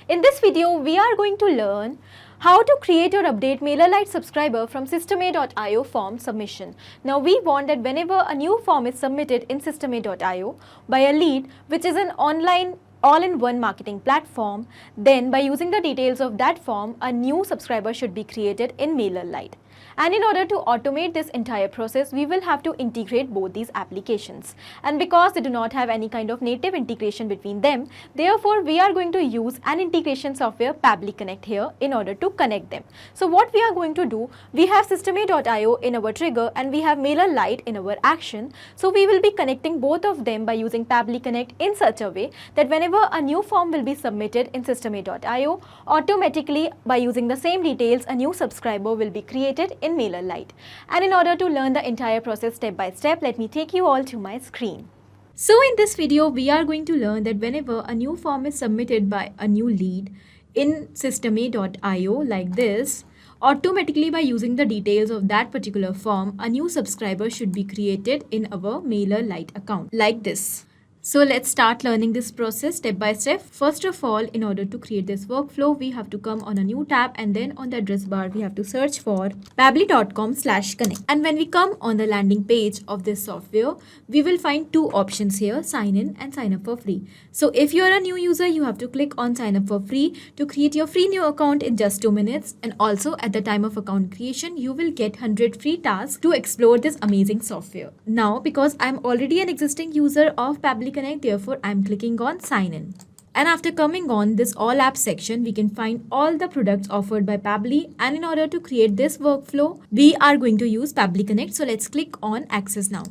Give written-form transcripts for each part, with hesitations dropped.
In this video, we are going to learn how to create or update MailerLite subscriber from Systeme.io form submission. Now we want that whenever a new form is submitted in Systeme.io by a lead, which is an online all-in-one marketing platform, then by using the details of that form, a new subscriber should be created in MailerLite. And in order to automate this entire process, we will have to integrate both these applications. And because they do not have any kind of native integration between them, therefore we are going to use an integration software Pabbly Connect here in order to connect them. So what we are going to do, we have Systeme.io in our trigger and we have MailerLite in our action. So we will be connecting both of them by using Pabbly Connect in such a way that whenever a new form will be submitted in Systeme.io, automatically by using the same details, a new subscriber will be created in MailerLite. And in order to learn the entire process step by step, let me take you all to my screen. So in this video, we are going to learn that whenever a new form is submitted by a new lead in Systeme.io like this, automatically by using the details of that particular form, a new subscriber should be created in our MailerLite account like this. So let's start learning this process step by step. First of all, in order to create this workflow, we have to come on a new tab and then on the address bar, we have to search for pabbly.com/connect. And when we come on the landing page of this software, we will find two options here, sign in and sign up for free. So if you are a new user, you have to click on sign up for free to create your free new account in just 2 minutes. And also at the time of account creation, you will get 100 free tasks to explore this amazing software. Now, because I'm already an existing user of Pabbly Connect, therefore I'm clicking on sign in. And after coming on this all apps section, we can find all the products offered by Pabbly. And in order to create this workflow, we are going to use Pabbly Connect. So let's click on access now.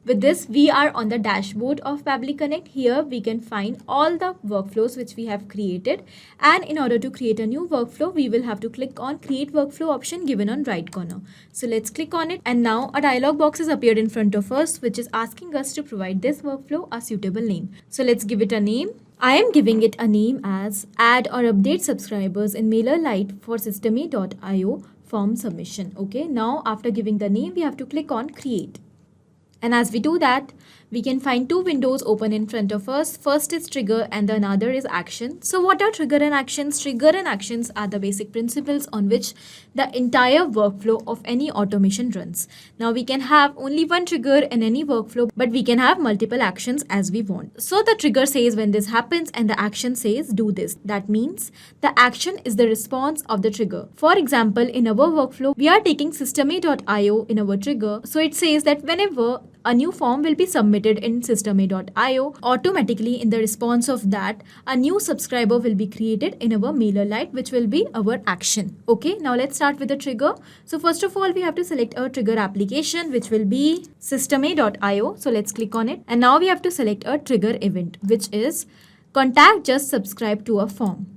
With this, we are on the dashboard of Pabbly Connect. Here we can find all the workflows which we have created. And in order to create a new workflow, we will have to click on create workflow option given on right corner. So let's click on it. And now a dialog box has appeared in front of us, which is asking us to provide this workflow a suitable name. So let's give it a name. I am giving it a name as add or update subscribers in MailerLite for Systeme.io form submission. Okay, now after giving the name, we have to click on create. And as we do that, we can find two windows open in front of us. First is trigger and the another is action. So what are trigger and actions? Trigger and actions are the basic principles on which the entire workflow of any automation runs. Now we can have only one trigger in any workflow, but we can have multiple actions as we want. So the trigger says when this happens and the action says do this. That means the action is the response of the trigger. For example, in our workflow, we are taking Systeme.io in our trigger. So it says that whenever a new form will be submitted in Systeme.io, automatically in the response of that, a new subscriber will be created in our MailerLite, which will be our action. Okay, now let's start with the trigger. So first of all, we have to select a trigger application, which will be Systeme.io. So let's click on it. And now we have to select a trigger event, which is contact just subscribe to a form.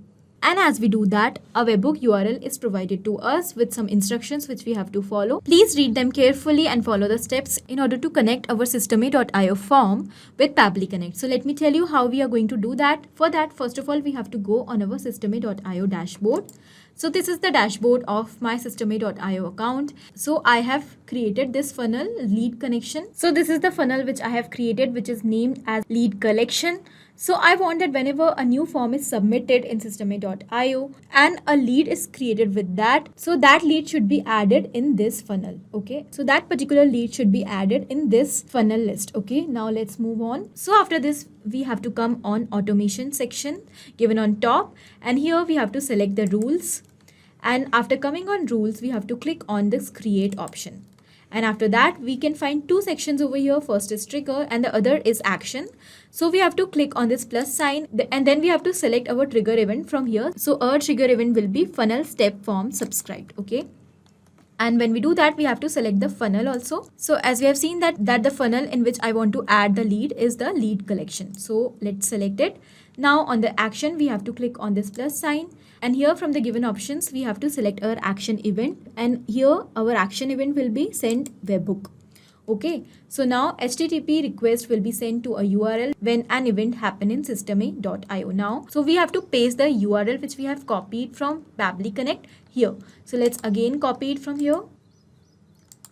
And as we do that, a webhook URL is provided to us with some instructions which we have to follow. Please read them carefully and follow the steps in order to connect our Systeme.io form with Pabbly Connect. So let me tell you how we are going to do that. For that, first of all, we have to go on our Systeme.io dashboard. So this is the dashboard of my Systeme.io account. So I have created this funnel lead connection. So this is the funnel which I have created, which is named as lead collection. So I want that whenever a new form is submitted in Systeme.io and a lead is created with that, so that lead should be added in this funnel. Okay, so that particular lead should be added in this funnel list. Okay, now let's move on. So after this, we have to come on automation section given on top, and here we have to select the rules. And after coming on rules, we have to click on this create option. And after that, we can find two sections over here. First is trigger and the other is action. So we have to click on this plus sign and then we have to select our trigger event from here. So our trigger event will be funnel step form subscribed. Okay. And when we do that, we have to select the funnel also. So as we have seen that the funnel in which I want to add the lead is the lead collection. So let's select it. Now on the action, we have to click on this plus sign. And here from the given options, we have to select our action event. And here our action event will be send webhook. Okay, so now HTTP request will be sent to a URL when an event happen in Systeme.io. Now, so we have to paste the URL which we have copied from Pabbly Connect here. So let's again copy it from here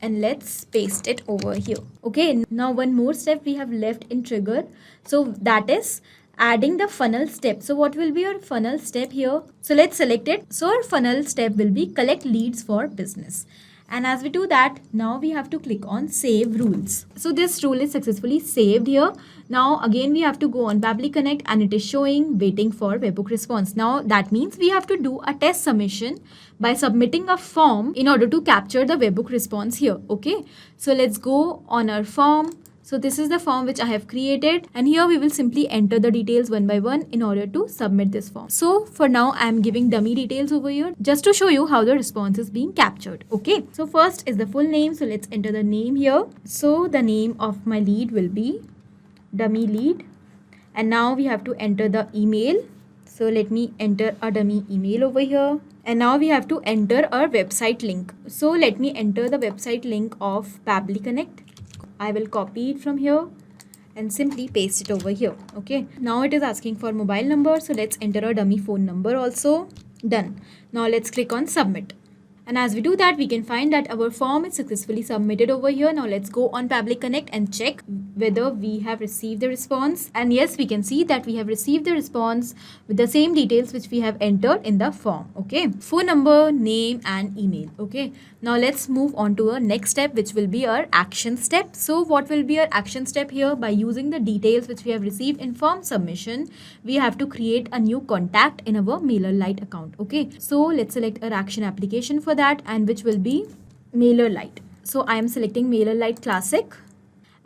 and let's paste it over here. Okay, now one more step we have left in trigger. So that is adding the funnel step. So what will be our funnel step here? So let's select it. So our funnel step will be collect leads for business. And as we do that, now we have to click on save rules. So this rule is successfully saved here. Now again we have to go on Pabbly Connect and it is showing waiting for webhook response. Now that means we have to do a test submission by submitting a form in order to capture the webhook response here. Okay, so let's go on our form. So this is the form which I have created, and here we will simply enter the details one by one in order to submit this form. So for now I am giving dummy details over here just to show you how the response is being captured. Okay, so first is the full name. So let's enter the name here. So the name of my lead will be dummy lead, and now we have to enter the email. So let me enter a dummy email over here. And now we have to enter our website link. So let me enter the website link of Pabbly Connect. I will copy it from here and simply paste it over here. Okay, now it is asking for mobile number, so let's enter a dummy phone number also. Done. Now let's click on submit. And as we do that, we can find that our form is successfully submitted over here. Now let's go on Pabbly Connect and check whether we have received the response. And yes, we can see that we have received the response with the same details which we have entered in the form. Okay, phone number, name and email. Okay, now let's move on to our next step, which will be our action step. So what will be our action step here? By using the details which we have received in form submission, we have to create a new contact in our MailerLite account. Okay, so let's select our action application for that, and which will be MailerLite. So I am selecting MailerLite Classic,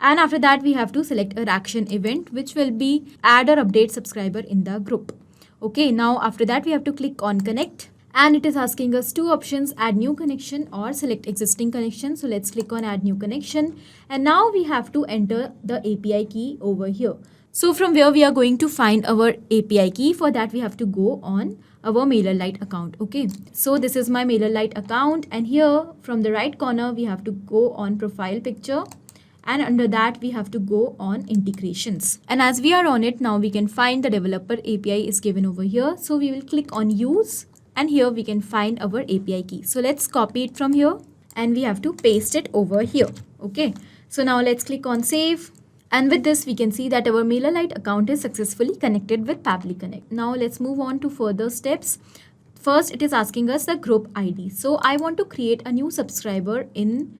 and after that we have to select our action event, which will be add or update subscriber in the group. Okay, now after that we have to click on connect, and it is asking us two options, add new connection or select existing connection. So let's click on add new connection, and now we have to enter the API key over here. So from where we are going to find our API key, for that we have to go on our MailerLite account. Okay, so this is my MailerLite account, and here from the right corner we have to go on profile picture, and under that we have to go on integrations. And as we are on it, now we can find the developer API is given over here. So we will click on use, and here we can find our API key. So let's copy it from here and we have to paste it over here. Okay, so now let's click on save. And with this, we can see that our MailerLite account is successfully connected with Pabbly Connect. Now let's move on to further steps. First, it is asking us the group ID. So I want to create a new subscriber in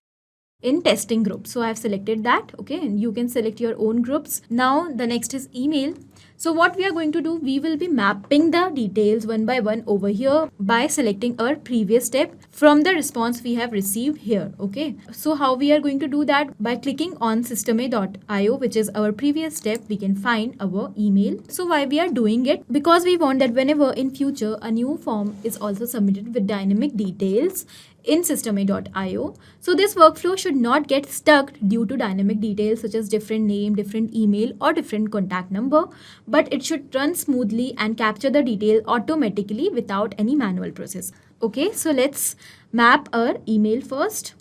testing group. So I have selected that. Okay, and you can select your own groups. Now the next is email. So what we are going to do, we will be mapping the details one by one over here by selecting our previous step from the response we have received here. Okay, so how we are going to do that? By clicking on systema.io, which is our previous step, we can find our email. So why we are doing it? Because we want that whenever in future a new form is also submitted with dynamic details in systema.io, so this workflow should not get stuck due to dynamic details such as different name, different email or different contact number, but it should run smoothly and capture the detail automatically without any manual process. Okay, so let's map our email first.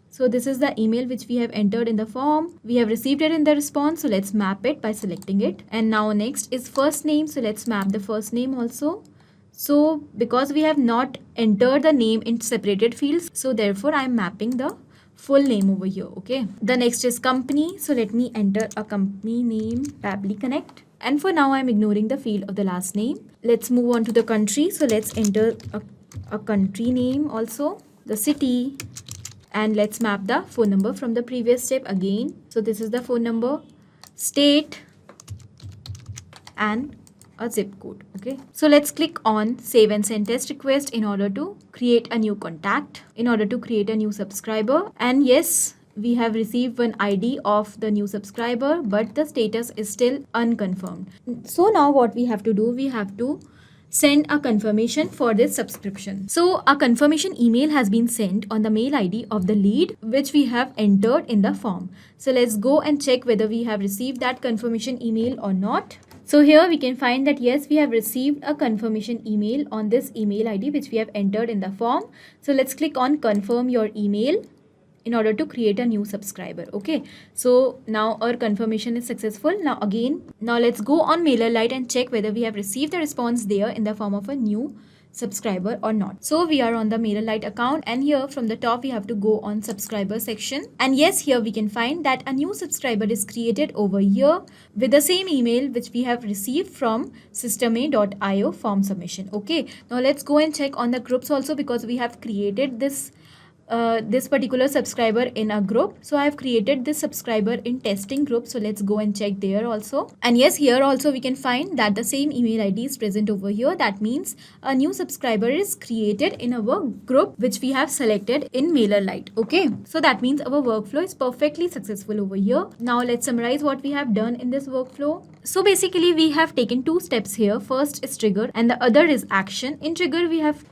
So this is the email which we have entered in the form. We have received it in the response, so let's map it by selecting it. And now next is first name, so let's map the first name also. So because we have not entered the name in separated fields, so therefore I am mapping the full name over here. Okay, the next is company, so let me enter a company name, Pabbly Connect. And for now I am ignoring the field of the last name. Let's move on to the country, so let's enter a country name also, the city, and let's map the phone number from the previous step again. So this is the phone number, state and a zip code. Okay, so let's click on save and send test request in order to create a new contact, in order to create a new subscriber. And yes, we have received one ID of the new subscriber, but the status is still unconfirmed. So now what we have to do, we have to send a confirmation for this subscription. So a confirmation email has been sent on the mail ID of the lead which we have entered in the form. So let's go and check whether we have received that confirmation email or not. So here we can find that yes, we have received a confirmation email on this email ID which we have entered in the form. So let's click on confirm your email in order to create a new subscriber. Okay, so now our confirmation is successful. Now let's go on MailerLite and check whether we have received the response there in the form of a new subscriber or not. So we are on the MailerLite account, and here from the top we have to go on subscriber section, and yes, here we can find that a new subscriber is created over here with the same email which we have received from systema.io form submission. Okay, now let's go and check on the groups also, because we have created this particular subscriber in a group. So I have created this subscriber in testing group, so let's go and check there also. And yes, here also we can find that the same email ID is present over here. That means a new subscriber is created in our group which we have selected in MailerLite. Okay, so that means our workflow is perfectly successful over here. Now let's summarize what we have done in this workflow. So basically we have taken two steps here. First is trigger and the other is action. In trigger we have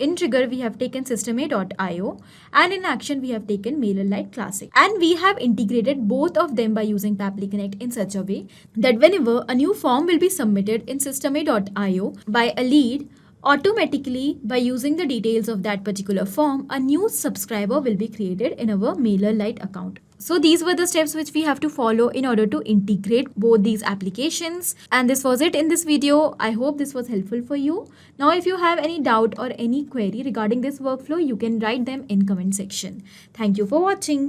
taken systema.io, and in action we have taken MailerLite Classic, and we have integrated both of them by using Pabbly Connect in such a way that whenever a new form will be submitted in systema.io by a lead, automatically by using the details of that particular form, a new subscriber will be created in our MailerLite account. So these were the steps which we have to follow in order to integrate both these applications. And this was it in this video. I hope this was helpful for you. Now, if you have any doubt or any query regarding this workflow, you can write them in comment section. Thank you for watching.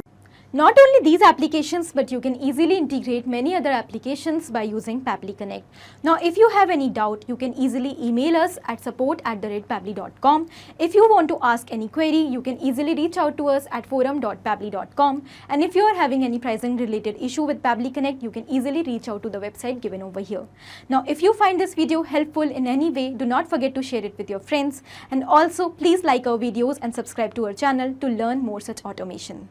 Not only these applications, but you can easily integrate many other applications by using Pabbly Connect. Now, if you have any doubt, you can easily email us at support@pabbly.com. If you want to ask any query, you can easily reach out to us at forum.pabbly.com. And if you are having any pricing related issue with Pabbly Connect, you can easily reach out to the website given over here. Now, if you find this video helpful in any way, do not forget to share it with your friends. And also, please like our videos and subscribe to our channel to learn more such automation.